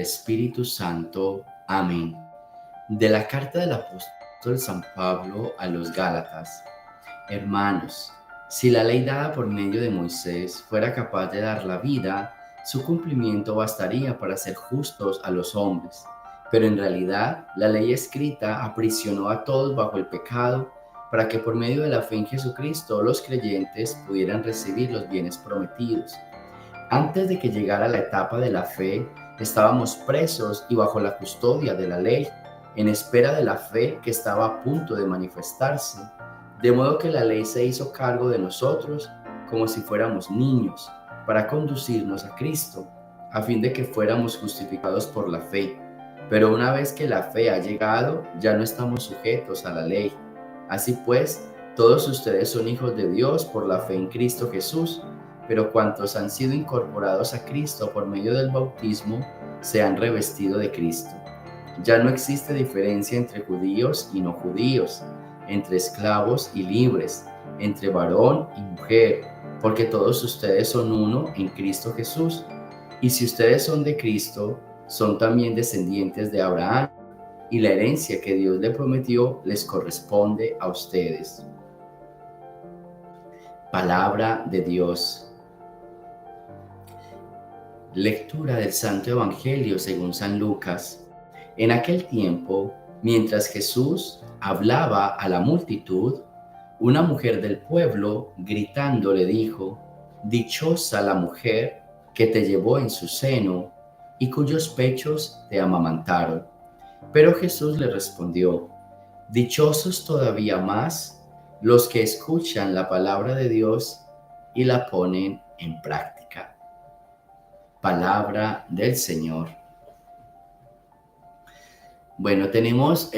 Espíritu Santo. Amén. De la carta del apóstol San Pablo a los Gálatas. Hermanos, si la ley dada por medio de Moisés fuera capaz de dar la vida, su cumplimiento bastaría para hacer justos a los hombres. Pero en realidad, la ley escrita aprisionó a todos bajo el pecado, para que por medio de la fe en Jesucristo los creyentes pudieran recibir los bienes prometidos. Antes de que llegara la etapa de la fe, estábamos presos y bajo la custodia de la ley, en espera de la fe que estaba a punto de manifestarse. De modo que la ley se hizo cargo de nosotros como si fuéramos niños, para conducirnos a Cristo, a fin de que fuéramos justificados por la fe. Pero una vez que la fe ha llegado, ya no estamos sujetos a la ley. Así pues, todos ustedes son hijos de Dios por la fe en Cristo Jesús, pero cuantos han sido incorporados a Cristo por medio del bautismo, se han revestido de Cristo. Ya no existe diferencia entre judíos y no judíos, entre esclavos y libres, entre varón y mujer, porque todos ustedes son uno en Cristo Jesús. Y si ustedes son de Cristo, son también descendientes de Abraham, y la herencia que Dios le prometió les corresponde a ustedes. Palabra de Dios. Lectura del Santo Evangelio según San Lucas. En aquel tiempo, mientras Jesús hablaba a la multitud, una mujer del pueblo, gritando, le dijo: «Dichosa la mujer que te llevó en su seno y cuyos pechos te amamantaron». Pero Jesús le respondió: «Dichosos todavía más los que escuchan la palabra de Dios y la ponen en práctica». Palabra del Señor. Bueno, tenemos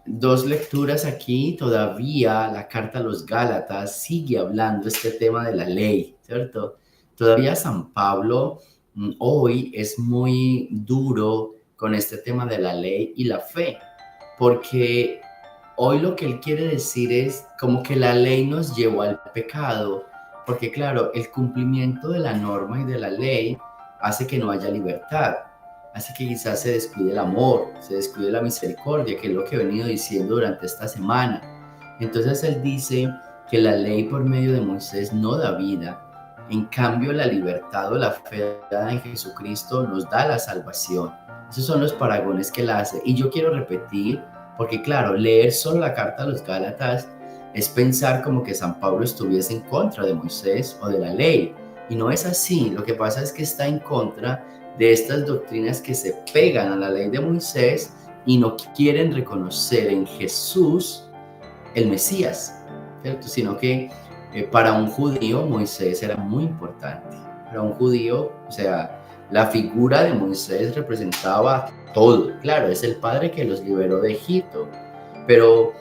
dos lecturas aquí. Todavía la carta a los Gálatas sigue hablando este tema de la ley, ¿cierto? Todavía San Pablo hoy es muy duro con este tema de la ley y la fe, porque hoy lo que él quiere decir es como que la ley nos llevó al pecado, porque claro, el cumplimiento de la norma y de la ley hace que no haya libertad, hace que quizás se descuide el amor, se descuide la misericordia, que es lo que he venido diciendo durante esta semana. Entonces él dice que la ley por medio de Moisés no da vida, en cambio la libertad o la fe dada en Jesucristo nos da la salvación. Esos son los paragones que él hace. Y yo quiero repetir, porque claro, leer solo la carta a los Gálatas es pensar como que San Pablo estuviese en contra de Moisés o de la ley. Y no es así. Lo que pasa es que está en contra de estas doctrinas que se pegan a la ley de Moisés y no quieren reconocer en Jesús el Mesías, ¿cierto? Sino que para un judío Moisés era muy importante. Para un judío, o sea, la figura de Moisés representaba todo. Claro, es el padre que los liberó de Egipto, pero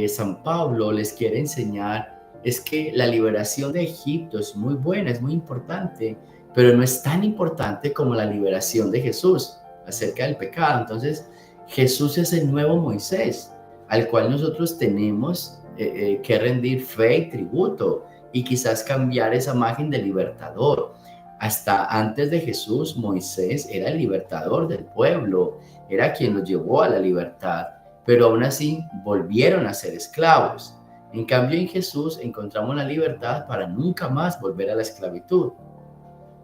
San Pablo les quiere enseñar es que la liberación de Egipto es muy buena, es muy importante, pero no es tan importante como la liberación de Jesús acerca del pecado. Entonces, Jesús es el nuevo Moisés, al cual nosotros tenemos que rendir fe y tributo, y quizás cambiar esa imagen de libertador. Hasta antes de Jesús, Moisés era el libertador del pueblo, era quien los llevó a la libertad, pero aún así volvieron a ser esclavos. En cambio, en Jesús encontramos la libertad para nunca más volver a la esclavitud.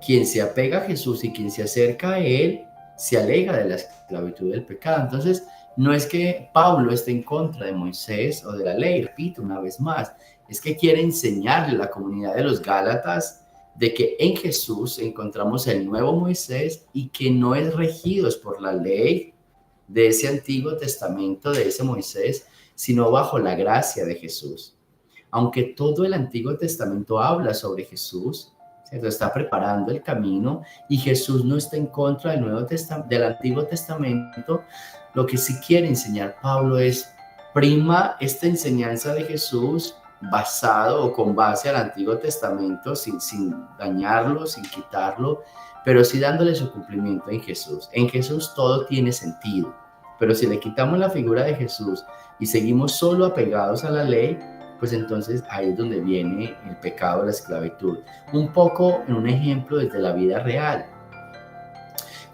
Quien se apega a Jesús y quien se acerca a Él, se alega de la esclavitud del pecado. Entonces, no es que Pablo esté en contra de Moisés o de la ley, repito una vez más, es que quiere enseñarle a la comunidad de los Gálatas de que en Jesús encontramos el nuevo Moisés y que no es regidos por la ley de ese Antiguo Testamento, de ese Moisés, sino bajo la gracia de Jesús. Aunque todo el Antiguo Testamento habla sobre Jesús, ¿cierto? Está preparando el camino y Jesús no está en contra del Antiguo Testamento. Lo que sí quiere enseñar Pablo es prima esta enseñanza de Jesús basado o con base al Antiguo Testamento, sin dañarlo, sin quitarlo, pero sí dándole su cumplimiento en Jesús. En Jesús todo tiene sentido, pero si le quitamos la figura de Jesús y seguimos solo apegados a la ley, pues entonces ahí es donde viene el pecado de la esclavitud. Un poco en un ejemplo desde la vida real.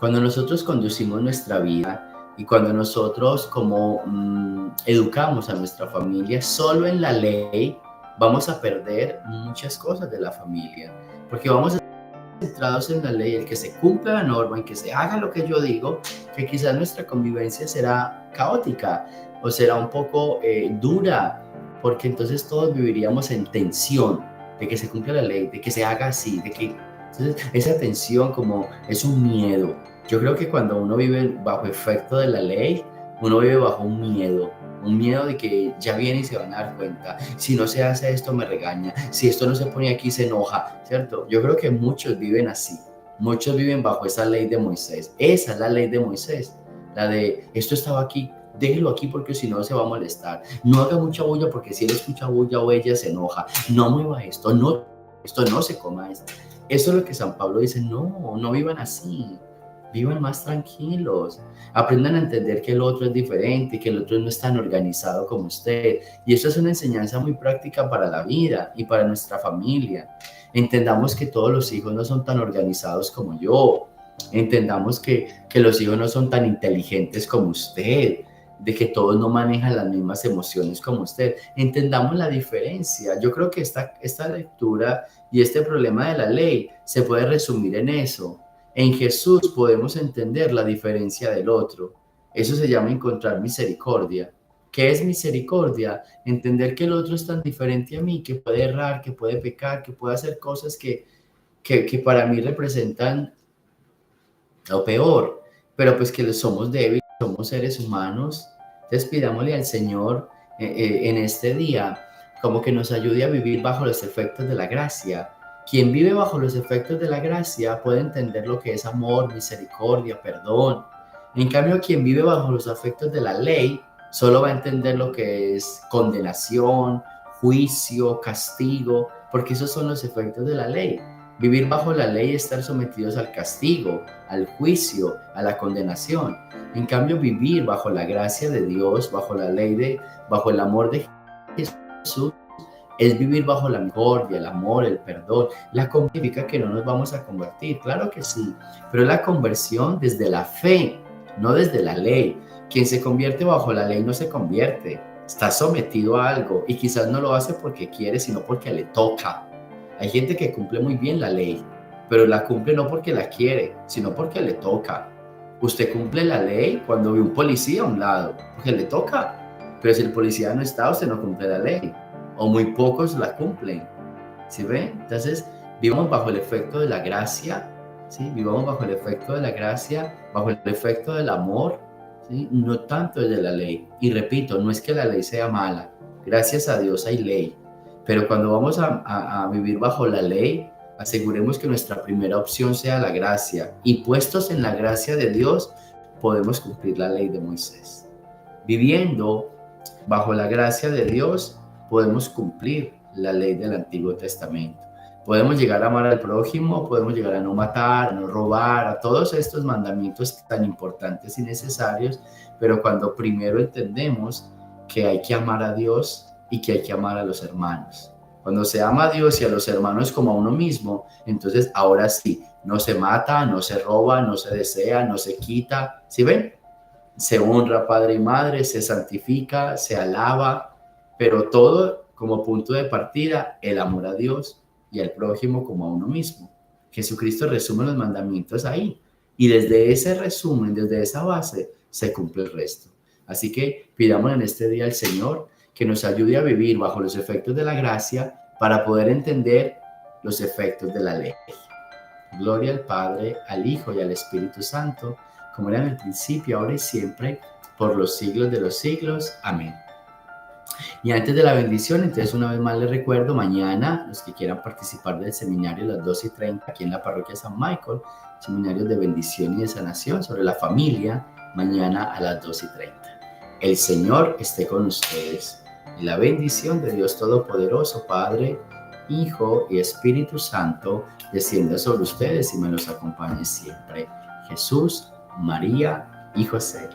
Cuando nosotros conducimos nuestra vida y cuando nosotros como educamos a nuestra familia solo en la ley, vamos a perder muchas cosas de la familia, porque vamos a estar centrados en la ley, el que se cumpla la norma, en que se haga lo que yo digo, que quizás nuestra convivencia será caótica o será un poco dura, porque entonces todos viviríamos en tensión de que se cumpla la ley, de que se haga así, de que... Entonces, esa tensión como es un miedo. Yo creo que cuando uno vive bajo efecto de la ley, uno vive bajo un miedo de que ya viene y se van a dar cuenta. Si no se hace esto, me regaña. Si esto no se pone aquí, se enoja, ¿cierto? Yo creo que muchos viven así. Muchos viven bajo esa ley de Moisés. Esa es la ley de Moisés. La de, esto estaba aquí, déjelo aquí porque si no se va a molestar. No haga mucha bulla porque si él escucha bulla o ella se enoja. No mueva esto, esto no se coma esto. Eso es lo que San Pablo dice, no vivan así. Vivan más tranquilos, aprendan a entender que el otro es diferente, que el otro no es tan organizado como usted. Y eso es una enseñanza muy práctica para la vida y para nuestra familia. Entendamos que todos los hijos no son tan organizados como yo. Entendamos que los hijos no son tan inteligentes como usted, de que todos no manejan las mismas emociones como usted. Entendamos la diferencia. Yo creo que esta lectura y este problema de la ley se puede resumir en eso. En Jesús podemos entender la diferencia del otro. Eso se llama encontrar misericordia. ¿Qué es misericordia? Entender que el otro es tan diferente a mí, que puede errar, que puede pecar, que puede hacer cosas que para mí representan lo peor, pero pues que somos débiles, somos seres humanos. Entonces pidámosle al Señor en este día como que nos ayude a vivir bajo los efectos de la gracia. Quien vive bajo los efectos de la gracia puede entender lo que es amor, misericordia, perdón. En cambio, quien vive bajo los efectos de la ley solo va a entender lo que es condenación, juicio, castigo, porque esos son los efectos de la ley. Vivir bajo la ley es estar sometidos al castigo, al juicio, a la condenación. En cambio, vivir bajo la gracia de Dios, bajo la ley bajo el amor de Jesús, es vivir bajo la misericordia, el amor, el perdón. La conversión significa que no nos vamos a convertir, claro que sí, pero la conversión desde la fe, no desde la ley. Quien se convierte bajo la ley no se convierte, está sometido a algo y quizás no lo hace porque quiere, sino porque le toca. Hay gente que cumple muy bien la ley, pero la cumple no porque la quiere, sino porque le toca. Usted cumple la ley cuando ve un policía a un lado, porque le toca. Pero si el policía no está, usted no cumple la ley. O muy pocos la cumplen. ¿Sí ven? Entonces, vivamos bajo el efecto de la gracia, ¿sí? Vivamos bajo el efecto de la gracia, bajo el efecto del amor, ¿sí? No tanto el de la ley. Y repito, no es que la ley sea mala. Gracias a Dios hay ley. Pero cuando vamos a vivir bajo la ley, aseguremos que nuestra primera opción sea la gracia. Y puestos en la gracia de Dios, podemos cumplir la ley de Moisés. Viviendo bajo la gracia de Dios, podemos cumplir la ley del Antiguo Testamento. Podemos llegar a amar al prójimo, podemos llegar a no matar, a no robar, a todos estos mandamientos tan importantes y necesarios, pero cuando primero entendemos que hay que amar a Dios y que hay que amar a los hermanos. Cuando se ama a Dios y a los hermanos como a uno mismo, entonces ahora sí, no se mata, no se roba, no se desea, no se quita. ¿Sí ven? Se honra padre y madre, se santifica, se alaba, pero todo como punto de partida, el amor a Dios y al prójimo como a uno mismo. Jesucristo resume los mandamientos ahí y desde ese resumen, desde esa base, se cumple el resto. Así que pidamos en este día al Señor que nos ayude a vivir bajo los efectos de la gracia para poder entender los efectos de la ley. Gloria al Padre, al Hijo y al Espíritu Santo, como era en el principio, ahora y siempre, por los siglos de los siglos. Amén. Y antes de la bendición, entonces una vez más les recuerdo, mañana los que quieran participar del seminario a las 2:30 aquí en la parroquia San Michael, seminario de bendición y de sanación sobre la familia, mañana a las 2:30. El Señor esté con ustedes. Y la bendición de Dios Todopoderoso, Padre, Hijo y Espíritu Santo, descienda sobre ustedes y me los acompañe siempre. Jesús, María y José.